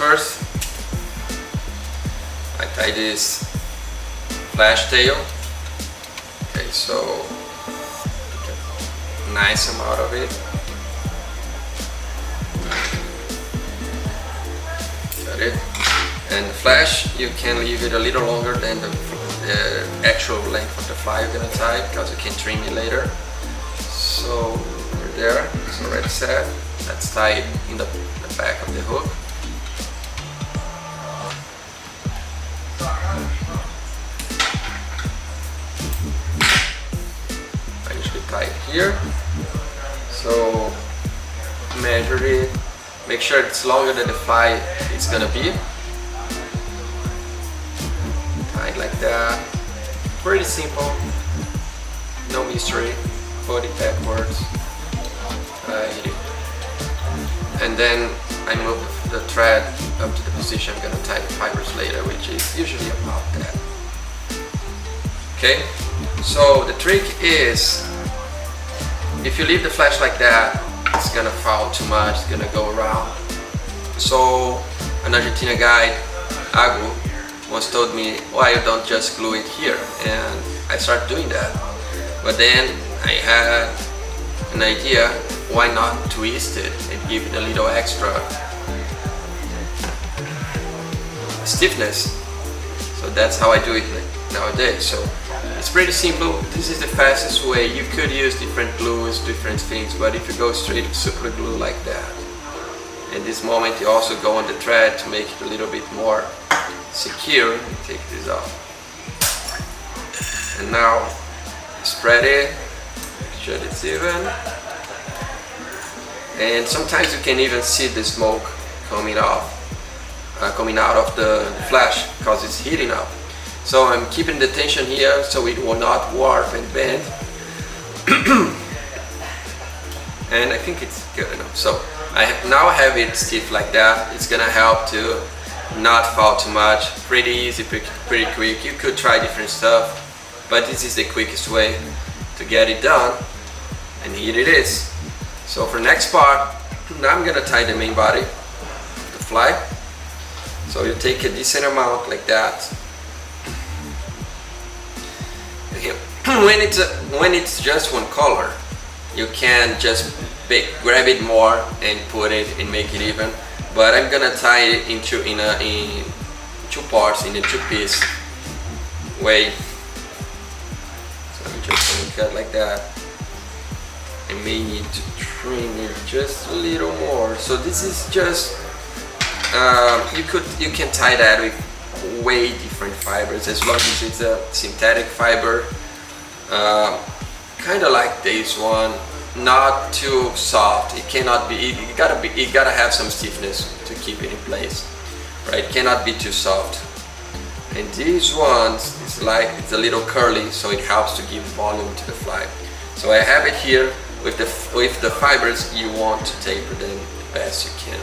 first, I tie this flash tail. Okay, so a nice amount of it. Got it. And the flash, you can leave it a little longer than the actual length of the fly you're gonna tie, because you can trim it later. So we're there, it's already set. Let's tie it in the back of the hook. I usually tie it here. So measure it, make sure it's longer than the fly it's gonna be. Tie it like that. Pretty simple, no mystery. Put it backwards. And then I move the thread up to the position I'm gonna tie the fibers later, which is usually about that. Okay, so the trick is, if you leave the flash like that, it's gonna fall too much, it's gonna go around. So an Argentina guide, Agu, once told me, why you don't just glue it here? And I started doing that. But then I had an idea, why not twist it and give it a little extra stiffness. So that's how I do it nowadays. So it's pretty simple. This is the fastest way. You could use different glues, different things, but if you go straight to super glue like that, in this moment you also go on the thread to make it a little bit more secure. Take this off. And now spread it, make sure it's even. And sometimes you can even see the smoke coming out of the flash because it's heating up. So I'm keeping the tension here so it will not warp and bend. And I think it's good enough. So I now have it stiff like that. It's gonna help to not fall too much. Pretty easy, pretty quick. You could try different stuff, but this is the quickest way to get it done. And here it is. So for next part, now I'm gonna tie the main body of the fly. So you take a decent amount like that. When it's just one color, you can just grab it more and put it and make it even. But I'm gonna tie it in two parts, in a two-piece way. So I'm just gonna cut like that. I may need to trim it just a little more. So this is just you can tie that with way different fibers, as long as it's a synthetic fiber, kind of like this one, not too soft. It cannot be. It gotta have some stiffness to keep it in place, right? It cannot be too soft. And these ones, it's a little curly, so it helps to give volume to the fly. So I have it here. With the fibers, you want to taper them the best you can,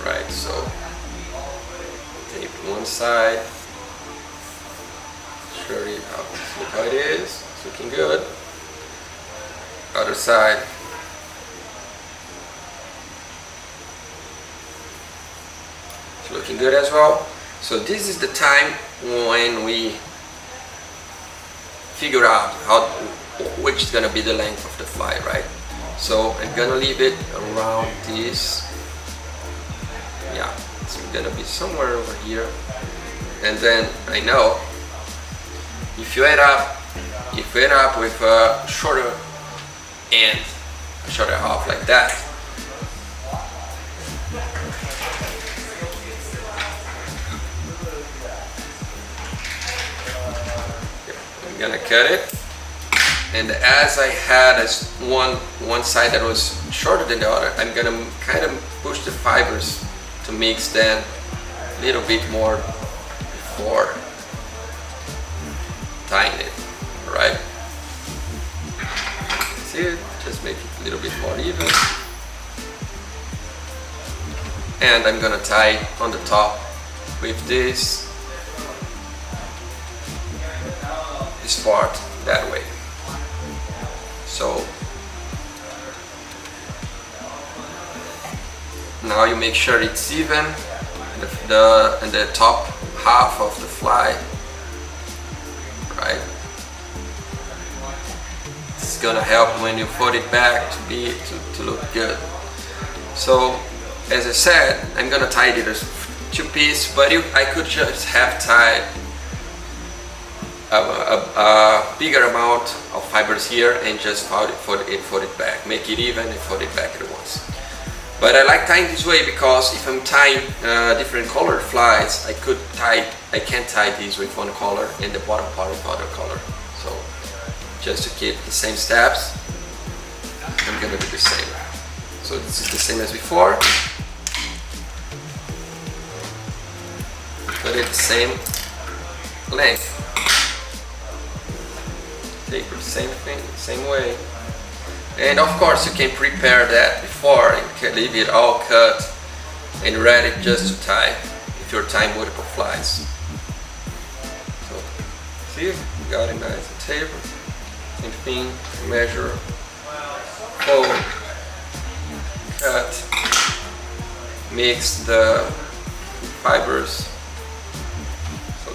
right? So tape one side, show you look how it is. It's looking good. Other side. It's looking good as well. So this is the time when we figure out which is gonna be the length of the fly, right? So I'm gonna leave it around this. Yeah, it's gonna be somewhere over here. And then I know if you end up with a shorter end, a shorter half like that, I'm gonna cut it. And as I had one side that was shorter than the other, I'm gonna kind of push the fibers to mix them a little bit more before tying it, right? See it? Just make it a little bit more even. And I'm gonna tie it on the top with this part that way. So now you make sure it's even, the top half of the fly, right? It's gonna help when you fold it back to look good. So as I said, I'm gonna tie it as two pieces, but I could just have tied a bigger amount of fibers here and just fold it back, make it even and fold it back at once. But I like tying this way because if I'm tying different colored flies, I can tie these with one color and the bottom part with other color. So just to keep the same steps, I'm gonna do the same. So this is the same as before. Put it the same length. Take the same thing, same way. And of course you can prepare that before, you can leave it all cut and ready just to tie if you're tying multiple flies. So see, you got it nice and taper. Same thing, measure, fold, cut, mix the fibers. So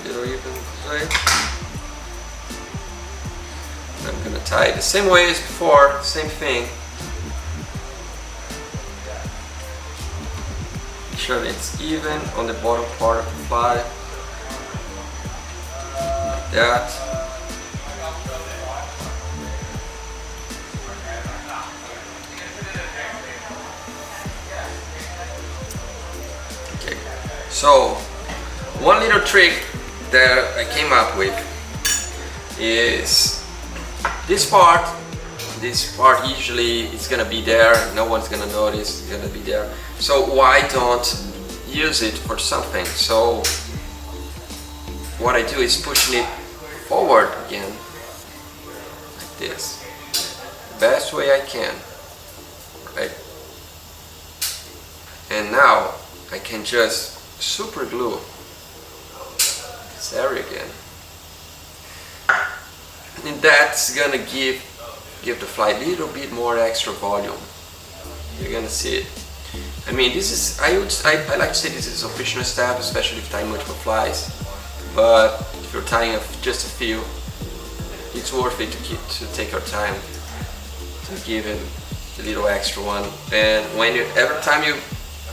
little even this way. I'm gonna tie it the same way as before, same thing. Make sure that it's even on the bottom part of the fly. Like that. Okay. So, one little trick that I came up with is this part usually is gonna be there, no one's gonna notice, it's gonna be there. So why don't use it for something? So what I do is pushing it forward again, like this. Best way I can, right? And now I can just super glue this area again. And that's gonna give the fly a little bit more extra volume. You're gonna see it. I mean, this is I like to say this is a optional step, especially if tying multiple flies. But if you're tying just a few, it's worth it to take your time to give it a little extra one. And when every time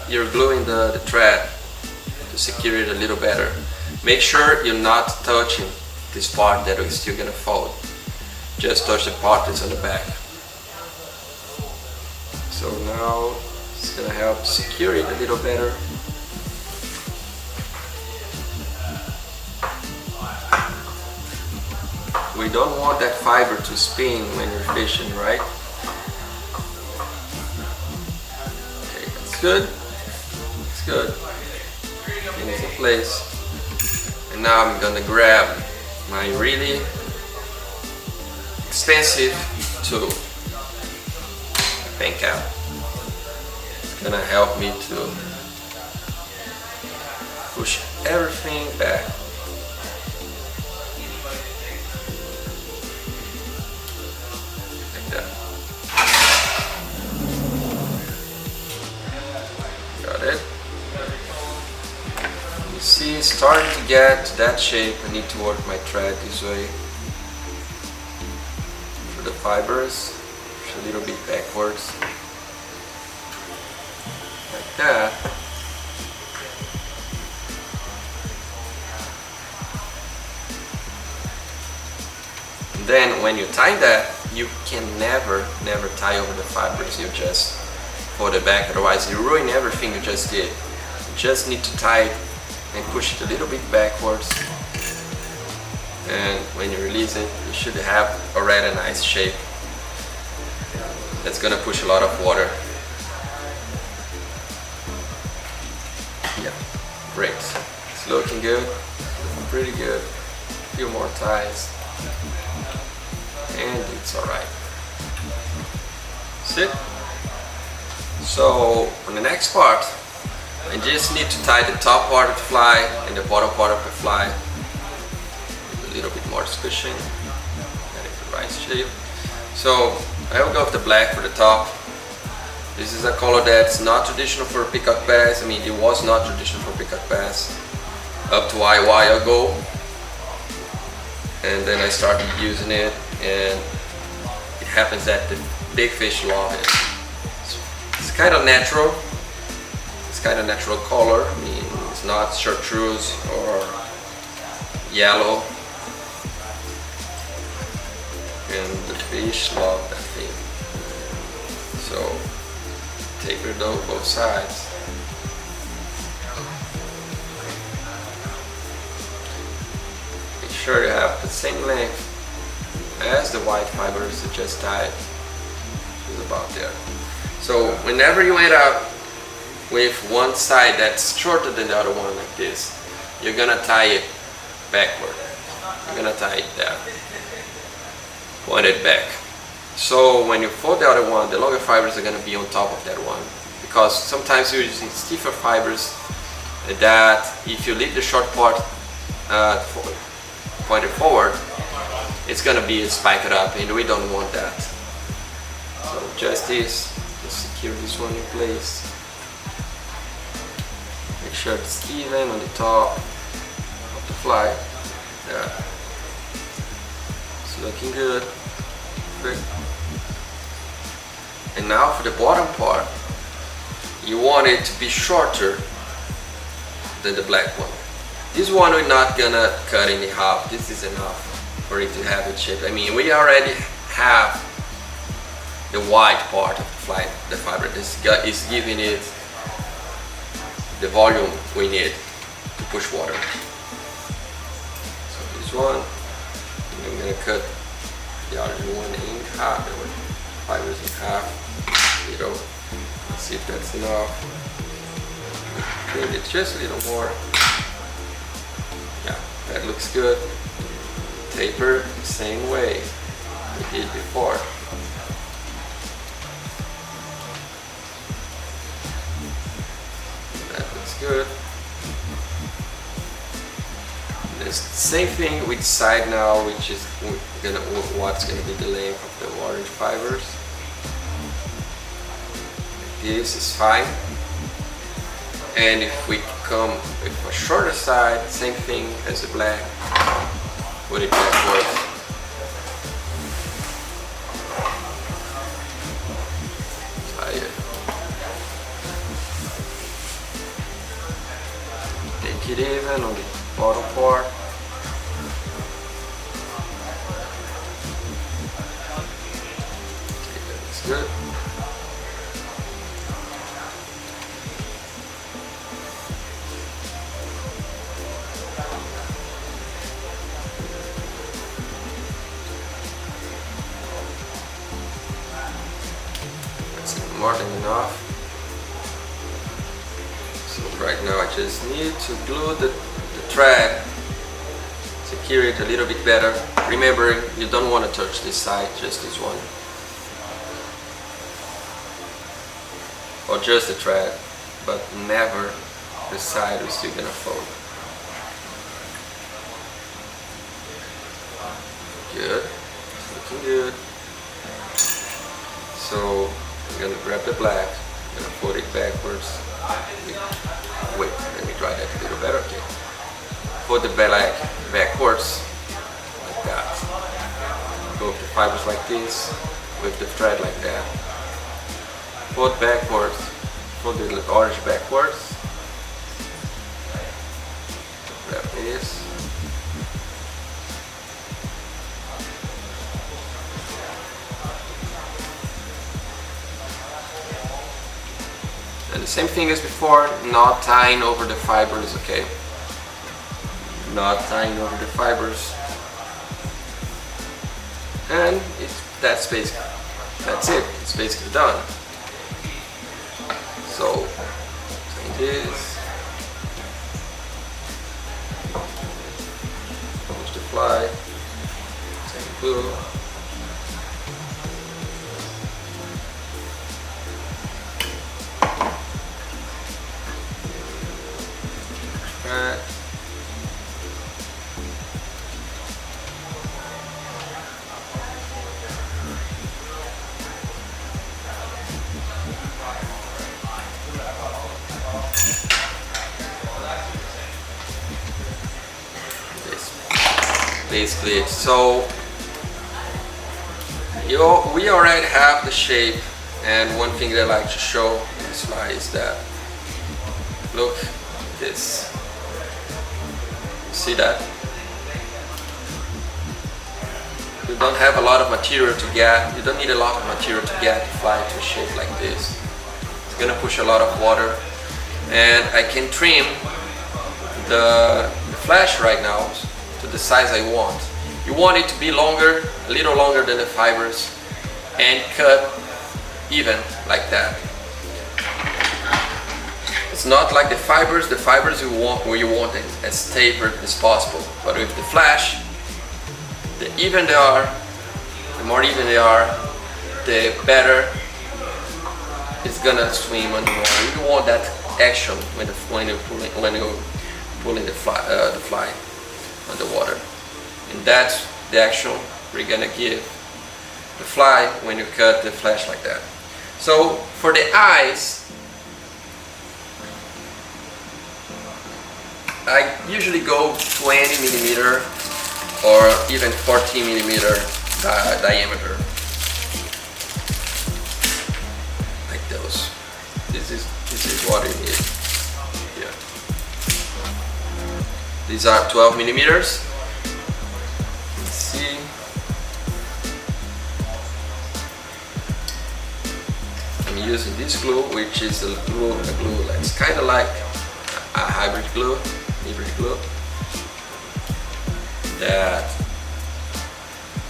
you're gluing the thread to secure it a little better, make sure you're not touching this part that is still gonna fold. Just touch the part that's on the back. So now it's gonna help secure it a little better. We don't want that fiber to spin when you're fishing, right? Okay, that's good. It's good. It's in place. And now I'm gonna grab my really expensive tool, a pen cap. It's gonna help me to push everything back. Like that. Got it. You see, it's starting to get to that shape. I need to work my thread this way. For the fibers, push a little bit backwards. Like that. And then when you tie that, you can never tie over the fibers. You just fold it back, otherwise you ruin everything you just did. You just need to tie it and push it a little bit backwards. And when you release it, you should have already a nice shape. That's gonna push a lot of water. Yeah, great. It's looking good, looking pretty good. A few more ties, and it's alright. See? So on the next part, I just need to tie the top part of the fly and the bottom part of the fly. A little bit more squishing, getting the right shape. So I will go with the black for the top This is a color that's not traditional for peacock bass. I mean, it was not traditional for peacock bass up to a while ago, and then I started using it, and it happens that the big fish love it. It's kind of natural. It's kind of natural color. I mean, it's not chartreuse or yellow, and the fish love that thing. So taper both sides. Make sure you have the same length as the white fibers that just tied. Is about there. So whenever you end up with one side that's shorter than the other one like this, you're gonna tie it backward. You're gonna tie it there, point it back. So when you fold the other one, the longer fibers are gonna be on top of that one, because sometimes you're using stiffer fibers that if you leave the short part pointed forward, it's gonna be spiked up, and we don't want that. So just this, just secure this one in place. Make sure it's even on the top of the fly. Yeah, it's looking good. Perfect. And now for the bottom part, you want it to be shorter than the black one. This one we're not gonna cut in half. This is enough for it to have its shape. I mean, we already have the white part of the fiber. This is giving it the volume we need to push water. So this one, I'm gonna cut the other one in half, the fibers in half. Let's see if that's enough. Maybe it's just a little more. Yeah, that looks good. Taper the same way we did before. That looks good. The same thing with side now, which is what's gonna be the length of the orange fibers. This is fine. And if we come with a shorter side, same thing as the black, put it backwards. Tie it. Take it even on the bottom part. Okay, that looks good. More than enough. So right now I just need to glue the thread, secure it a little bit better. Remember, you don't want to touch this side, just this one. Or just the thread, but never the side we're still gonna fold. Good, it's looking good. So I'm gonna grab the black, I'm gonna fold it backwards. Wait, let me try that a little better. Okay. Fold the black backwards, like that. Go with the fibers like this, with the thread like that. Fold backwards, fold the orange backwards. Grab this. And the same thing as before, not tying over the fibers, okay? Not tying over the fibers. And that's it, it's basically done. So, take this, push the fly, same glue. basically it. So we already have the shape, and one thing that I like to show in this fly is that, look, this, see that? You don't have a lot of material to get, you don't need a lot of material to get the fly to a shape like this. It's gonna push a lot of water, and I can trim the flash right now to the size I want. You want it to be longer, a little longer than the fibers, and cut even like that. It's not like the fibers you want where you want it as tapered as possible. But with the flash, the even they are, the more even they are, the better it's gonna swim underwater. You don't want that action when you're pulling the fly underwater, and that's the action we're gonna give the fly when you cut the flash like that. So for the eyes, I usually go 20 millimeter or even 14 millimeter diameter, like those. This is what it is. Yeah. These are 12 millimeters. Let's see. I'm using this glue, which is a glue that's kind of like a hybrid glue that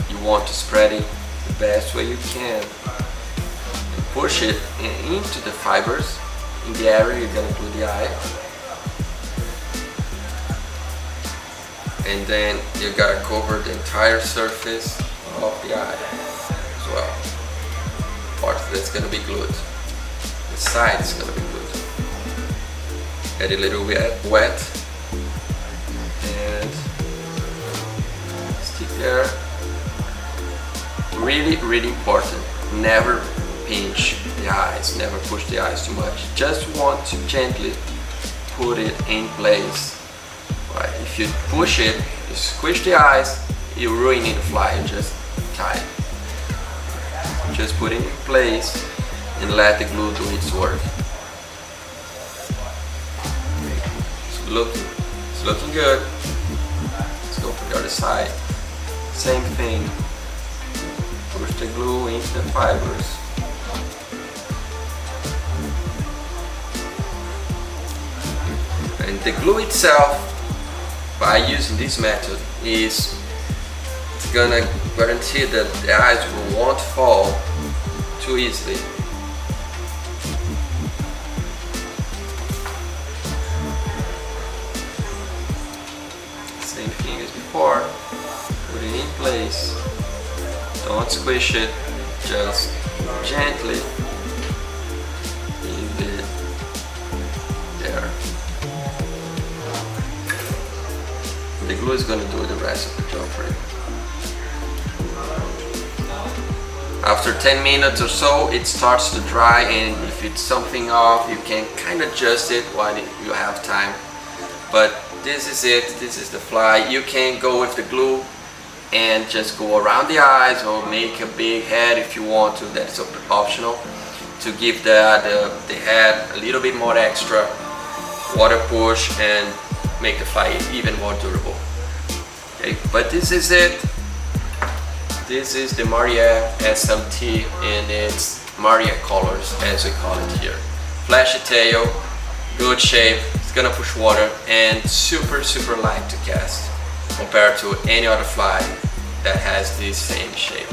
you want to spread it the best way you can and push it into the fibers in the area you're gonna glue the eye, and then you gotta cover the entire surface of the eye as well. Part that's gonna be glued, the side is gonna be glued. Add a little wet and stick there. Really important, never pinch the eyes, never push the eyes too much. Just want to gently put it in place. Right? If you push it, you squish the eyes, you're ruining the fly. You just tie it. Just put it in place and let the glue do its work. It's looking good. Let's go for the other side. Same thing. Push the glue into the fibers. And the glue itself, by using this method, is gonna guarantee that the eyes won't fall too easily. Same thing as before. Put it in place. Don't squish it. Just gently leave it there. The glue is gonna do the rest of the job for you. After 10 minutes or so, it starts to dry, and if it's something off, you can kind of adjust it while you have time. But this is it, this is the fly. You can go with the glue and just go around the eyes or make a big head if you want to. That's optional, to give the head a little bit more extra water push and make the fly even more durable. Okay, but this is it. This is the Maria SMT in its Maria colors, as we call it here. Flashy tail, good shape, it's gonna push water, and super light to cast compared to any other fly that has this same shape.